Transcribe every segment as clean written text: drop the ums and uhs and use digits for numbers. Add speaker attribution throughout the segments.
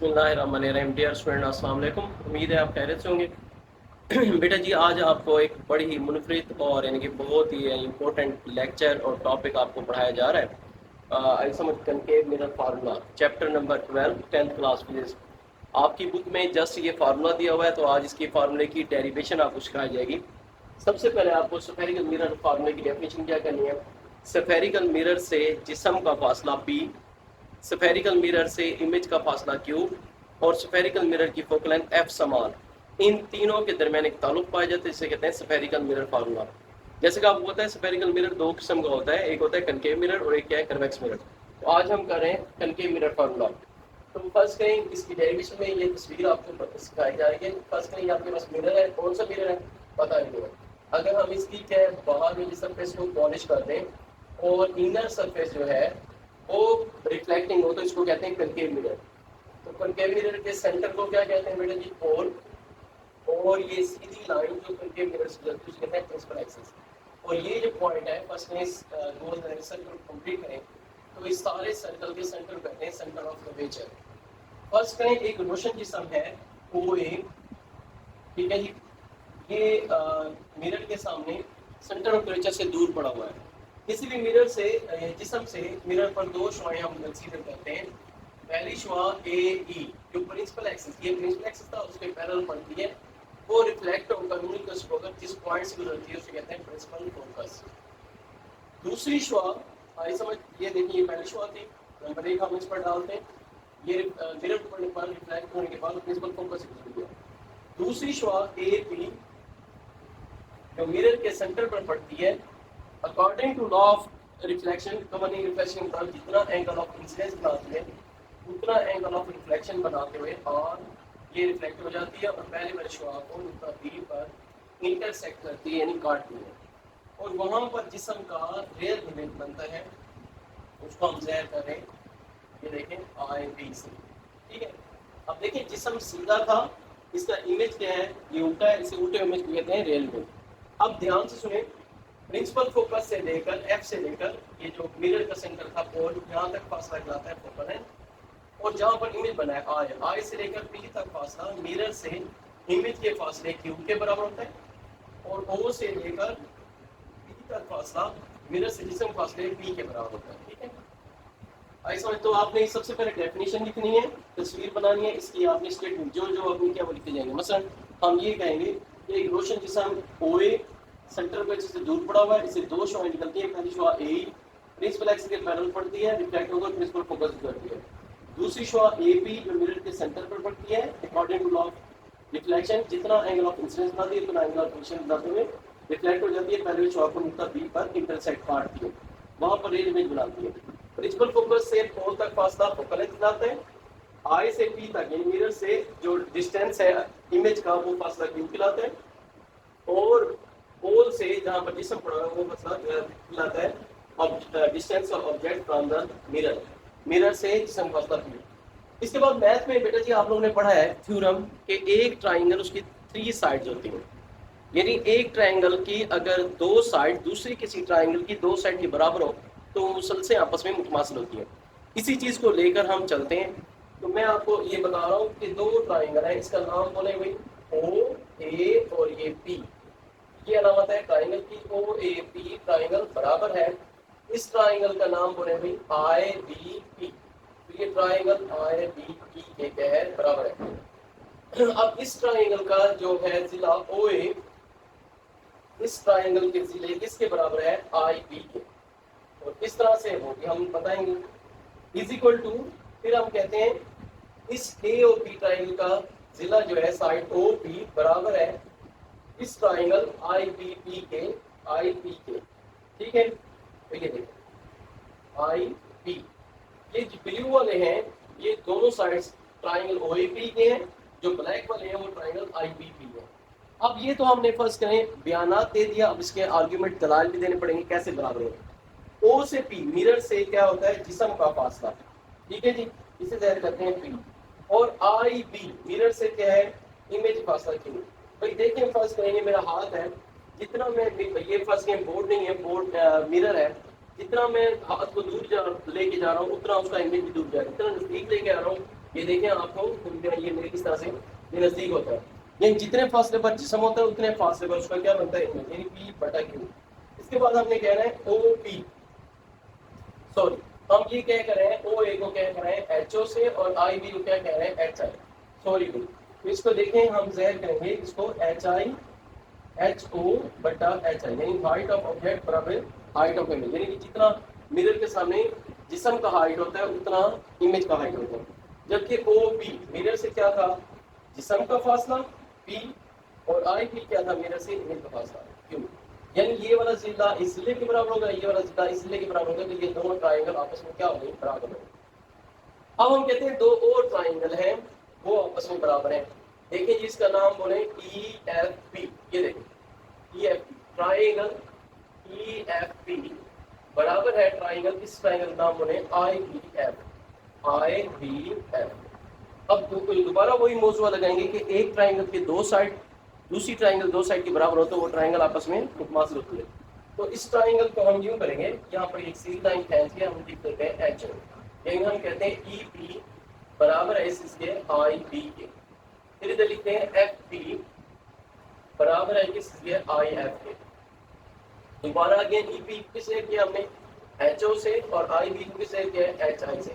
Speaker 1: बिस्मिल्लाहिर्रहमानिर्रहीम। Dear student, अस्सलाम वालेकुम। उम्मीद है आप खैरियत से होंगे। बेटा जी, आज आपको एक बड़ी ही मुनफरिद और यानी कि बहुत ही इम्पोर्टेंट लेक्चर और टॉपिक आपको पढ़ाया जा रहा है। आई समझ concave mirror formula, chapter number 12, 10th class physics. आपकी बुक में जस्ट ये फार्मूला दिया हुआ है, तो आज इसकी फार्मूले की डेरिवेशन आपको सिखाई जाएगी। सबसे पहले आपको स्फेरिकल मिरर फार्मूले की डेफिनेशन क्या करनी है। स्फेरिकल मिरर से जिस्म का फासला p, स्फेरिकल मिरर से इमेज का फासला q और स्फेरिकल मिरर की फोकल लेंथ f समान, इन तीनों के दरमियान एक ताल्लुक पाया जाता है, जिसे कहते हैं स्फेरिकल मिरर फार्मूला। जैसे कि आपको पता है स्फेरिकल मिरर दो किस्म का होता है, एक होता है कनकेव मिरर और एक क्या है कन्वेक्स मिरर। तो आज हम कर रहे हैं कनकेव मिरर फार्मूला। तो फर्स्ट कहीं इसकी डेरिवेशन में ये तस्वीर आपको सिखाई जाएगी। फर्स्ट कहीं आपके पास मिरर है, कौन सा मिरर है पता नहीं है। अगर हम इसकी क्या बाहर में सरफेस को पॉलिश कर दें और इनर सरफेस जो है वो रिफ्लेक्टिंग हो, तो इसको कहते हैं कनकेव मिरर। तो कनकेव मिरर के सेंटर को क्या कहते हैं बेटा जी, और ये सीधी लाइन जो कनकेव मिरर से चलती है कहते हैं प्रिंसिपल एक्सिस। और ये जो पॉइंट है फर्स्ट में इस सर्कल कंप्लीट करें तो इस सारे सर्कल के सेंटर कहते हैं सेंटर ऑफ कर्वेचर। फर्स्ट करें एक रोशन जिस्म है OA, ठीक है जी। ये मिरर के सामने सेंटर ऑफ कर्वेचर से दूर पड़ा हुआ है। किसी भी मिरर से जिस्म से मिरर पर दो शुआएं हम कंसीडर करते हैं। पहली शुआ AE जो प्रिंसिपल एक्सिस, ये प्रिंसिपल एक्सिस था, उसके पैरेलल पड़ती है, वो रिफ्लेक्ट होकर यूनिकस होकर जिस पॉइंट से गुजरती है उसे कहते हैं प्रिंसिपल फोकस। दूसरी शुआ आई समझ, ये देखिए ये पहली शुआ थी, नंबर 1 हम इस पर डालते हैं, ये मिरर पर रिफ्लेक्ट होने के बाद प्रिंसिपल फोकस से गुजर गया। दूसरी शुआ AP जो मिरर के सेंटर पर पड़ती है, according to law of reflection, governing reflection का जितना एंगल ऑफ इंसिडेंस बनाती है उतना एंगल ऑफ रिफ्लेक्शन बनाते हुए और ये रिफ्लेक्ट हो जाती है और पहले वाले शुआ को नुक्ता B पर इंटरसेक्ट करती है, यानी काटती है, और वहाँ पर जिस्म का रियल इमेज बनता है, उसको हम ज़ाहिर करें, ये देखें IB से, ठीक है। अब देखिए जिस्म सीधा था, इसका इमेज क्या है, ये उल्टा है, इसे उल्टे इमेज को कहते हैं रियल इमेज। अब ध्यान से सुने, प्रिंसिपल फोकस से लेकर F से लेकर ये जो मिरर का सेंटर था पोल, यहाँ तक फासला कहलाता है फोकल है, और जहाँ पर इमेज बना है I से लेकर P तक फासला मिरर से इमेज के फासले Q के बराबर होता है, और O से लेकर P तक फासला मिरर से जिस्म फासले P के बराबर होता है, ठीक है। आई समझ। तो आपने सबसे पहले डेफिनेशन लिखनी है, तस्वीर बनानी है, इसकी आपने स्टेटमेंट जो अपनी क्या वो लिखते जाएंगे। मसलन हम ये कहेंगे कि एक रोशन जिस्म OA सेंटर पे से दूर पड़ा हुआ है, इससे दो शुआएं निकलती हैं। पहली शुआ AE प्रिंसिपल एक्सिस के पैरेलल पड़ती है, रिफ्लेक्ट होकर प्रिंसिपल फोकस करती है। दूसरी शुआ AP जो मिरर के सेंटर पर पड़ती है, according to law of reflection जितना एंगल ऑफ इंसिडेंस बनाती है उतना एंगल ऑफ रिफ्लेक्शन बनाते हुए रिफ्लेक्ट हो जाती है, पहले शुआ को नुक्ता B पर इंटरसेक्ट काटती है, वहां पर रियल इमेज बनाती है। प्रिंसिपल फोकस से पोल तक फासला फोकल लेंथ बनाते हैं, I से P तक यानी मिरर से जो डिस्टेंस है इमेज का वो फासला Q कहलाता है, और पोल से जहाँ पर जिस्म पड़ा है वो फासला कहलाता है distance of object from the mirror, mirror से जिस्म फासला Q। इसके बाद मैथ में बेटा जी आप लोगों ने पढ़ा है थ्योरम कि एक ट्राइंगल उसकी 3 साइड्स होती हैं, यानी एक ट्राइंगल की अगर 2 साइड दूसरी किसी ट्राइंगल की 2 साइड के बराबर हो तो मुसलसें आपस में मुतमासिल होती हैं। इसी चीज़ को लेकर हम चलते हैं। तो मैं आपको ये बता रहा हूँ कि 2 ट्राइंगल है, इसका नाम बोले भाई OA और ये P, ये अलामत है ट्राइंगल की OAP, ट्राइंगल बराबर है। इस ट्राइंगल का नाम बोले भाई IBP, तो ये ट्राइंगल IBP के क्या है बराबर है। अब इस ट्राइंगल का जो है जिला OA इस ट्राइंगल के जिले किसके बराबर है IB के, और इस तरह से होगी हम बताएंगे, इज इक्वल टू, फिर हम कहते हैं इस AOP ट्राइंगल का जिला जो है साइड OP बराबर है इस ट्राइंगल IBP के IP के, ठीक है। तो ये देखो IP, ये जो ब्लू वाले हैं ये दोनों साइड्स ट्राइंगल OAP के हैं, जो ब्लैक वाले हैं वो ट्राइंगल IBP है। अब ये तो हमने फर्स्ट करें बयानात दे दिया, अब इसके आर्ग्यूमेंट दलाल भी देने पड़ेंगे कैसे बराबर होगा। O से P मिरर से क्या होता है जिस्म का फासला, ठीक है जी, इसे ज़ाहिर करते हैं P, और IB मिरर से क्या है इमेज फासला Q। भाई देखें फर्स्ट करेंगे मेरा हाथ है, जितना मैं ये फर्स्ट गेम बोर्ड नहीं है, बोर्ड मिरर है, जितना मैं हाथ को दूर लेके जा रहा हूँ उतना उसका इमेज भी दूर जाएगा, जितना नजदीक लेके आ रहा हूँ یہ دیکھیں آپ کو یہ میرے اس طرح سے یہ نزدیک ہوتا ہے، یعنی جتنے فاصلے پر جسم ہوتا ہے اتنے فاصلے پر اس کا کیا بنتا ہے یعنی پی بٹا کیو۔ اس کے بعد ہم نے کہنا ہے او پی، سوری ہم یہ کیا کر رہے ہیں او اے کو کیا کر رہے ہیں ایچ او سے اور آئی بی کو کیا کہہ رہے ہیں ایچ آئی، سوری اس کو دیکھیں ہم ظاہر کریں گے اس کو ایچ آئی ایچ او بٹا ایچ آئی، یعنی ہائٹ آف آبجیکٹ برابر ہائٹ آف امیج، یعنی کہ جتنا میرر کے سامنے جسم کا ہائٹ ہوتا ہے اتنا امیج کا ہائٹ ہوتا ہے۔ جبکہ او پی میرر سے کیا تھا جسم کا فاصلہ پی، اور آئی پی کیا تھا میرر سے امیج کا فاصلہ کیوں، یعنی یہ والا ضلع اس ضلع کے برابر ہوگا، یہ والا ضلع اس ضلع کے برابر ہوگا، تو یہ دونوں ٹرائنگل آپس میں کیا ہوگے برابر ہوگے۔ اب ہم کہتے ہیں دو اور ٹرائنگل ہیں وہ آپس میں برابر ہیں، دیکھیں جس کا نام بولیں ای ایف پی، یہ دیکھیں E F P triangle E F P برابر ہے ٹرائنگل، اس ٹرائنگل کا نام بولیں I B F, I B F. اب دوبارہ وہی موضوع لگائیں گے کہ ایک ٹرائنگل کے دو سائڈ دوسری ٹرائنگل دو سائڈ کے برابر ہو تو وہ ٹرائنگل آپس میں متماثل ہوتی ہے، تو اس ٹرائنگل کو ہم یوں کریں گے، یہاں پر ایک سیدھی لائن کھینچ کے ہم لکھ دیتے ہیں ایچ او، یعنی ہم کہتے ہیں ای پی برابر ہے اس کے آئی بی کے، پھر ادھر لکھتے ہیں ایف پی برابر ہے کس کے آئی ایف کے، دوبارہ اگین ای پی کس سے کیا ہم نے ایچ او سے، اور آئی بی کس سے کیا ایچ آئی سے،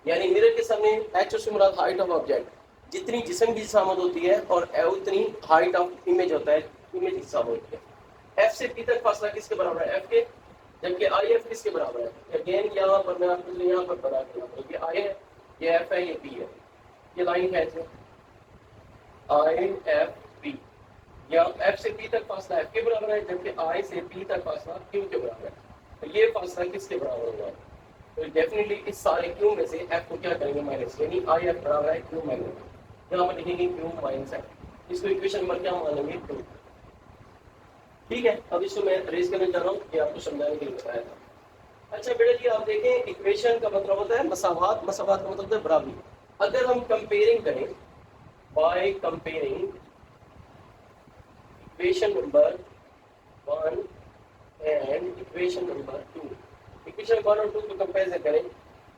Speaker 1: یعنی میرر کے سامنے ایچ او سے مراد ہائٹ آف آبجیکٹ، جتنی جسم کی جسامت ہوتی ہے اور اتنی ہائٹ آف امیج ہوتا ہے، امیج کی جسامت ہوتی ہے۔ ایف سے پی تک فاصلہ کس کے برابر ہے ایف کے، جبکہ آئی ایف کس کے برابر ہے، اگین یہاں پر میں آپ کو یہاں پر بتا دوں یہ آئی ہے یہ ایف ہے یہ پی ہے، یہ لائن کھینچ آئی ایف پی، یا ایف سے پی تک فاصلہ ایف کے برابر ہے جبکہ آئی سے پی تک فاصلہ کیو کے برابر ہے، تو یہ فاصلہ کس کے برابر ہوگا، تو ڈیفینیٹلی اس سارے کیو میں سے ایف کو کیا کریں گے مائنس، یعنی آئی ایف برابر ہے کیو مائنس، یہاں پر لکھیں گے کیو مائنس ہے، اس کو ایکویشن نمبر کیا مانیں گے 2۔ ٹھیک ہے، اب اس کو میں ریز کرنے جا رہا ہوں کہ آپ کو سمجھانے کے لیے بتایا تھا۔ اچھا بیٹا جی آپ دیکھیں ایکویشن کا مطلب ہوتا ہے مساوات، مساوات کا مطلب ہوتا ہے برابری۔ اگر ہم کمپیئرنگ کریں by comparing equation number 1 and equation number 2، equation 1 اور 2 کو کمپیئر کریں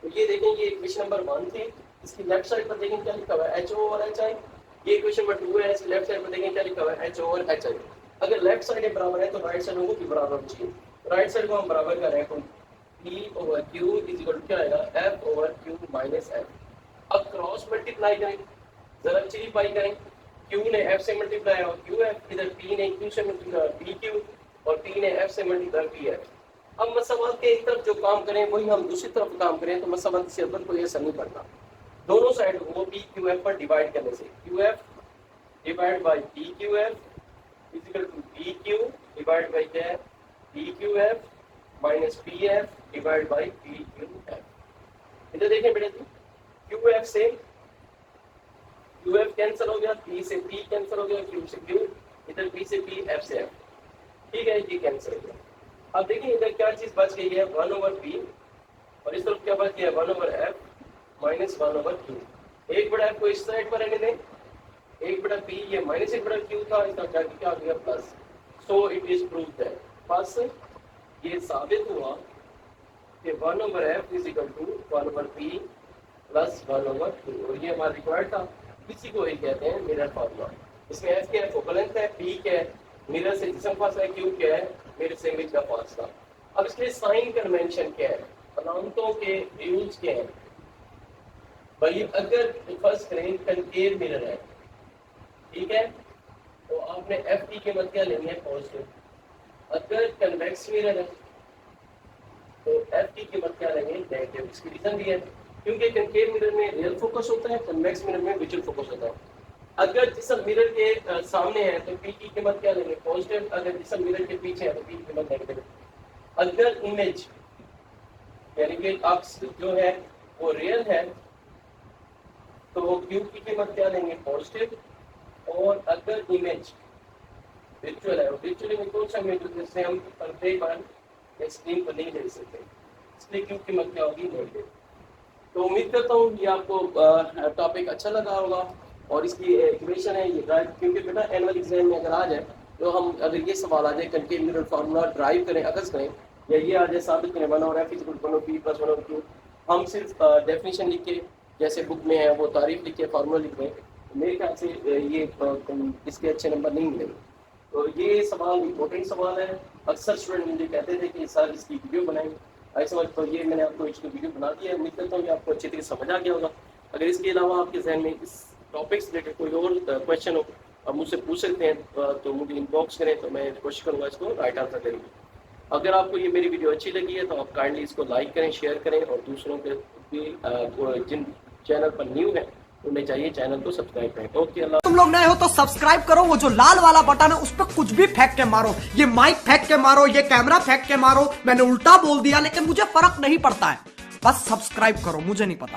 Speaker 1: تو یہ دیکھیں یہ equation number 1 تھی، اس کی لیفٹ سائڈ پر دیکھیں کیا لکھا ہوا ہے ایچ او اور ایچ آئی، یہ equation number 2 ہے، اس کی لیفٹ سائڈ پر دیکھیں کیا لکھا ہوا ہے ایچ او اور ایچ آئی۔ اگر لیفٹ سائڈ برابر ہے تو رائٹ سائڈ کو بھی برابر ہونا چاہیے، رائٹ سائڈ کو ہم برابر کر رہے ہیں تو P over Q is equal to کیا آئے گا F over Q minus F. اب کراس ملٹیپلائی کریں، ذرا چلی پائی کریں، کیو نے ایف سے ملٹیپلائی اور کیو ایف، ادھر پی نے کیو سے ملٹیپلائی پی کیو، اور پی نے ایف سے ملٹیپلائی پی ایف۔ اب مساوات کے ایک طرف جو کام کریں وہی ہم دوسری طرف کام کریں تو مساوات سے ادھر کوئی اثر نہیں پڑتا، دونوں سائڈ وہ پی کیو ایف پر ڈیوائڈ کرنے سے Q F divide by P Q F is equal to P Q divide by کیا ہے P Q F minus P F divide by P Q F. ادھر دیکھیں بیٹے کیو ایف سے کیو ایف کینسل ہو گیا، پی سے پی کینسل ہو گیا، کیو سے کیو، ادھر پی سے پی ایف سے ایف، ٹھیک ہے یہ کینسل ہو گیا۔ اب دیکھیں ادھر کیا چیز بچ گئی ہے 1 اوور پی، اور اس طرف کیا بچ گیا 1 اوور ایف مائنس 1 اوور کیو۔ ایک بڑا ایف کو اس سائڈ پر رہنے دیں، ایک بڑا پی یہ مائنس ایک بڑا کیو تھا، اس کا کیا آ گیا plus, so it is proof that, بس یہ ثابت ہوا کہ 1 over F is equal to 1 over P plus 1 over Q, اور یہ ہمارا ریکوائرڈ تھا، اسی کو ہی کہتے ہیں میرر فارمولا۔ اس میں ایف کیا ہے فوکل لیندھ ہے، پی کیا ہے میرر سے جسم فاصلہ ہے، کیو کیا ہے میرر سے امیج کا فاصلہ۔ اب اس کے سائن کنونشن کیا ہے، علامتوں کے رولز کیا ہیں، بھائی اگر فرض کریں کنکیو میرر ہے ٹھیک ہے تو آپ نے ایف کی قیمت کیا لینی ہے پازیٹیو، اگر کنویکس میرر ہے تو ایف کی قیمت کیا لیں گے نیگیٹو۔ اس کی ریزن بھی ہے کیونکہ کنکیو میرر میں ریئل فوکس ہوتا ہے، کنویکس میرر میں ویژول فوکس ہوتا ہے۔ اگر جسم میرر کے سامنے ہے تو پی کی قیمت کیا لیں گے پازیٹیو، اگر جسم میرر کے پیچھے ہے تو پی کی قیمت نیگیٹو۔ اگر امیج یعنی کہ عکس جو ہے وہ ریئل ہے تو کیو کی قیمت کیا لیں گے پازیٹیو، اور اگر امیج ورچوئل ہے، ورچوئل میں کون سا امیج جس سے ہم پردے پر اسکرین پر نہیں دیکھ سکتے، اس لیے کیو کی قیمت کیا ہوگی نیگیٹو۔ تو امید کرتا ہوں یہ آپ کو ٹاپک اچھا لگا ہوگا، اور اس کی ایکویشن ہے یہ ڈرائیو، کیونکہ بیٹا اینول ایگزام میں اگر آ جائے تو ہم اگر یہ سوال آ جائے کنکیو میرر فارمولا ڈرائیو کریں اکس کریں، یا یہ آ جائے ثابت کریں 1 over F is equal to 1 over P plus 1 over Q, ہم صرف ڈیفینیشن لکھ کے जैसे बुक में है वो तारीफ लिखे, फार्मूला लिख रहे हैं, मेरे ख्याल से ये इसके अच्छे नंबर नहीं मिलेंगे। तो ये सवाल इम्पोर्टेंट सवाल है। अक्सर स्टूडेंट मुझे कहते थे कि सर इसकी वीडियो बनाएं, आई समझ, तो ये मैंने आपको इसकी वीडियो बना दिया है। उम्मीद करता हूँ कि आपको अच्छी तरह समझ आ गया होगा। अगर इसके अलावा आपके जहन में इस टॉपिक से रिलेटेड कोई और क्वेश्चन हो, आप मुझसे पूछ सकते हैं, तो मुझे इनबॉक्स करें, तो मैं कोशिश करूँगा इसको राइट आंसर देने की। अगर आपको ये मेरी वीडियो अच्छी लगी है तो आप काइंडली इसको लाइक करें, शेयर करें, और दूसरों के भी जिन चैनल पर न्यू है उन्हें चाहिए चैनल को सब्सक्राइब करें। ओके, अल्लाह।
Speaker 2: तुम लोग नए हो तो सब्सक्राइब करो, वो जो लाल वाला बटन है उस पर कुछ भी फेंक के मारो, ये माइक फेंक के मारो, ये कैमरा फेंक के मारो, मैंने उल्टा बोल दिया लेकिन मुझे फर्क नहीं पड़ता है, बस सब्सक्राइब करो, मुझे नहीं पता।